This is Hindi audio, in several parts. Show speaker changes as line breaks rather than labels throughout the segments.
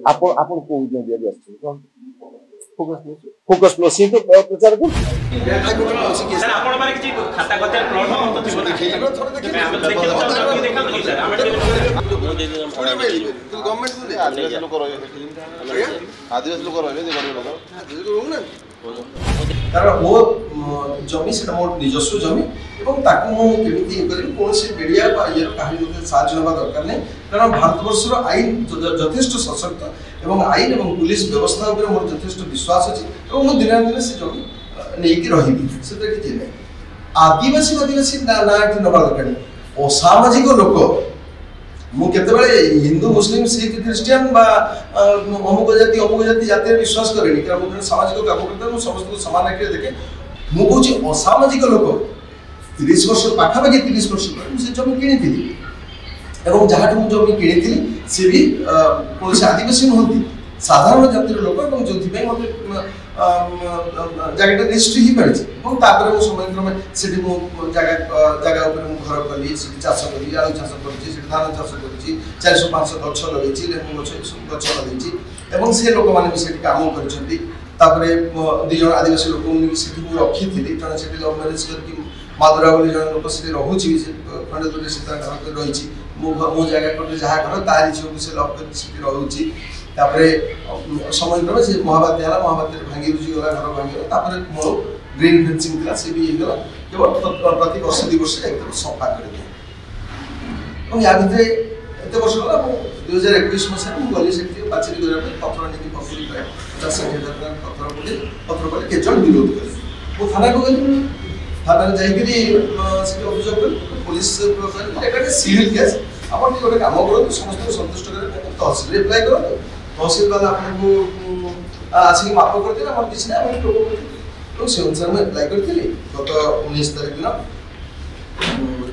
ଆପଣ ଆପଣ କୋଉ ଦିଆଯାଇ ଆସୁଛନ୍ତି କଣ फोकस प्लस ही तो प्रचार कर सर आपण माने किछि खाता कते प्लॉट तो थिबो ना मैं हम देखि तो देखा तो सर हम
गवर्नमेंट आदिवासी लोक रहे आदिवासी लोक रहे जे गरीब लोक ना
कारण वो जमी से मोर निजस्व जमी एवं ताकू मु केमिति करी कोनसी मीडिया बा ये कहानी मते साहाय्य होबा दरकार नै कारण भारतवर्षर आईन यथेष्ट सशक्त एवं आईन एवं पुलिस व्यवस्था ऊपर मोर यथेष्ट विश्वास अछि एवं मु दिन दिन से जमी नेकी रहिबी से तो किछि नै आदिवासी ना नबा दरकार असामाजिक लोक मु केतेबेले हिंदू मुस्लिम सिख क्रिश्चियन बा अमुक जाति जाति विश्वास करेनी कारण मु सामाजिक काम करते मु समस्त को समान रखे देखे मु कहूची असामाजिक लोक 30 वर्ष पाखापाखि 30 वर्ष से जमी किणी एवं जहाँ मु जमी किणी सी भी कौन से आदिवासी नुहति साधारण जातिर लोक जो जगह रजिस्ट्री ही पारिछि मु समयक्रमे से जगह घर कली चाष करी आलू चाष कर धान चाष कर 400-500 गछ लगे लेमु गछ लगे और से लोक मैंने कम कर दिज आदिवासी लोक रखी थी जन से लव मैरेज करके माधुरा बोली जन लोक से रोचे खंडे दूर से रही मो जगह कटे जहाँ घर तारी झील को लव कर रोचे समय क्रमे से महाबात्या है महाबात्या भांगी रुझी गला घर भांगी मोर ग्रीन फेंसिंग था से भी गला केवल प्रति वर्ष 2 वर्ष एकदम सफा कर दिए या भितर एत वर्ष गला 2021 मसीह में गली से पाचेरी करने पत्र नहीं पकड़ी 50,000 पत्र बोले के जन विरोध करे वो थाना को गली थाना जाइकरी से अभियोग कर पुलिस एटा सिविल केस आपण गोटे काम करो समस्त संतुष्ट करे तहसील अप्लाई करो तहसील वाला आपको आसिक माप कर देना हम किसी ना हम लोग तो से अनुसार में अप्लाई करथिली गत 19 तारिख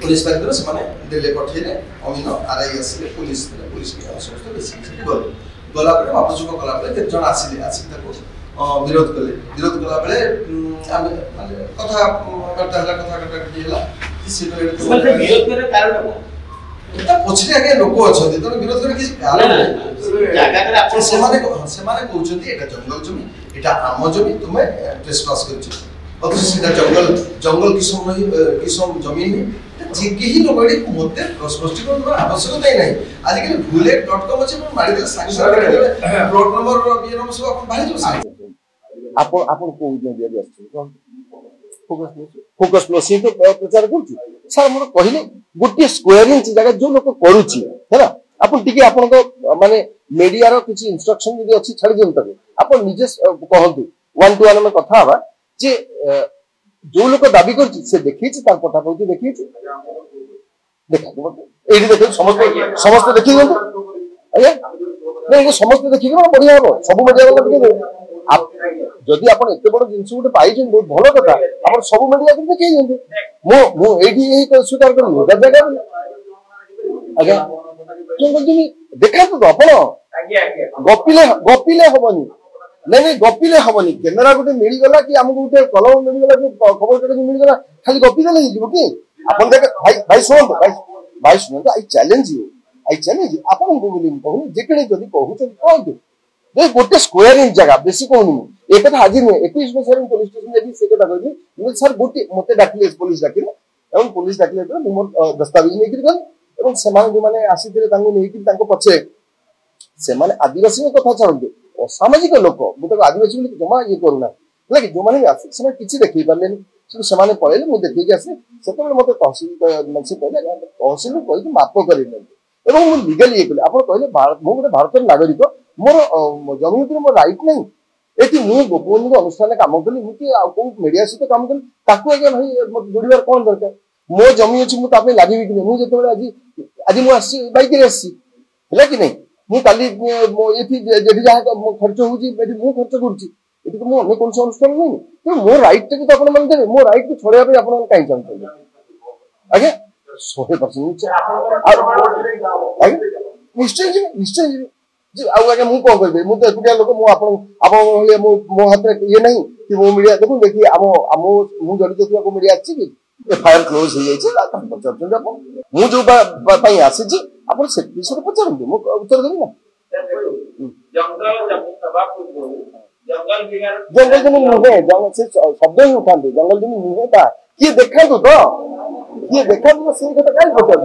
दिन से माने दिल्ली पठेले अमीन आरआई आसिले पुलिस के समस्त बेसिक गला पर मापचुक गला पर के जन आसिले आसिक ताको विरोध कला बेले हम माने कथा कटा से
विरोध करे कारण
पछरे आगे लोक अछथि त विरोध करे किसी कारण जागा रे आपण सेमाने कहउछथि एटा जंगल जमी एटा आम जमी तुमे ट्रेसपास करछ अथवा सीधा जंगल किसम जमीन जे केही लोगडी मते स्पष्टीकरण आवश्यकता नै आज के bullet.com अछि मारि दे सांग प्लॉट नंबर बी नंबर सब आपण भाई जो
आपण को दिया आछन फोकस प्लस ही तो प्रचार कर सर मोर कहले गोटे स्क्वायर इंच जगह जो लोक करूची हैला आपण टिके आपण को माने मीडिया रो किछि इंस्ट्रक्शन यदि अछि छाडी दियन तबे आपण निजे कहंतु 1 to 1 में कथा हवा जे जो लोक दाबी करछि से देखिछि तार पठा पौती देखिछि देखा एडी देखो समस्त देखि गयो अरे नहीं समस्त देखि गयो बढ़िया हो सब मीडिया वाला देखि आप जदि आपण एते बड़ जिंस उठे पाइछन बहुत भलो कथा आपण सब मीडिया के देखि जंतु मो एडी एही स्वीकार करनु दादा आज्ञा क्यों बोलती देखा तो आपण गपिले हबनी नहीं गपिले हबनी कैमेरा गोटे मिल गला कि हमको गोटे कलम मिल गला कि खबर कागज मिल गला खाली गपि देले हिजबो कि आपण देख भाई सुन आई चैलेंज आपण को बोली कहू जेकणे जदि कहू कहू दे गोटे स्क्वायर इंच जगह बेसी कहूनी एक कथा आज नहीं 21 बछर पुलिस स्टेशन जे से कथा कहली मु सर गोटे मते डाकले पुलिस डाकिले एवं पुलिस डाकिले तो मोर दस्तावेज नै करी गल एवं समान जो माने आसीथिले तांको नै कि तांको पछे से माने आदिवासी कथा चाहते असामाजिक लोक मुझे आदिवासी बोली जमा ये करूना है जो मैंने आसे से किसी देखी पारे से पड़े मुझे देखिए आसे से मत तहसील से कहले तहसील कही माप कर लिगल ये कले आप कहले गोटे भारत नागरिक मोर जमी उपरे मोर राइट नहीं ये मुझे गोपबंधु अनुष्ठान काम कली मुझे मीडिया सहित काम कली ताकू आगे भाई जोड़ार कौन दरकार मो जमी अच्छी मुझे लगे कि मुझे जो आज मुझे बैक है कि नहीं मु काली ये जहाँ खर्च होची मु खर्च करुची ये तो मु अन्य कौन अनुष्ठान नहीं तो मो राइट को तो अपन देवे मो राइट को छोड़िया पे अपन कहीं चाहते आगे 100% निश्चय जी आगे मु कौन कर मु तो एकुटिया लोक मु आपन मो हाथ ये नहीं कि मो मीडिया देखो देखिए आम मु जड़ित थी मीडिया अच्छी कि एफआईआर क्लोज हो जाए पचार आप मु जो आसी आप से विषय पचारते उत्तर देवी ना जंगल जमीन नुहे से शब्द ही उठाते जंगल जमीन नुहे था किए देखा तो किए देखा तो से कथा काहे पचार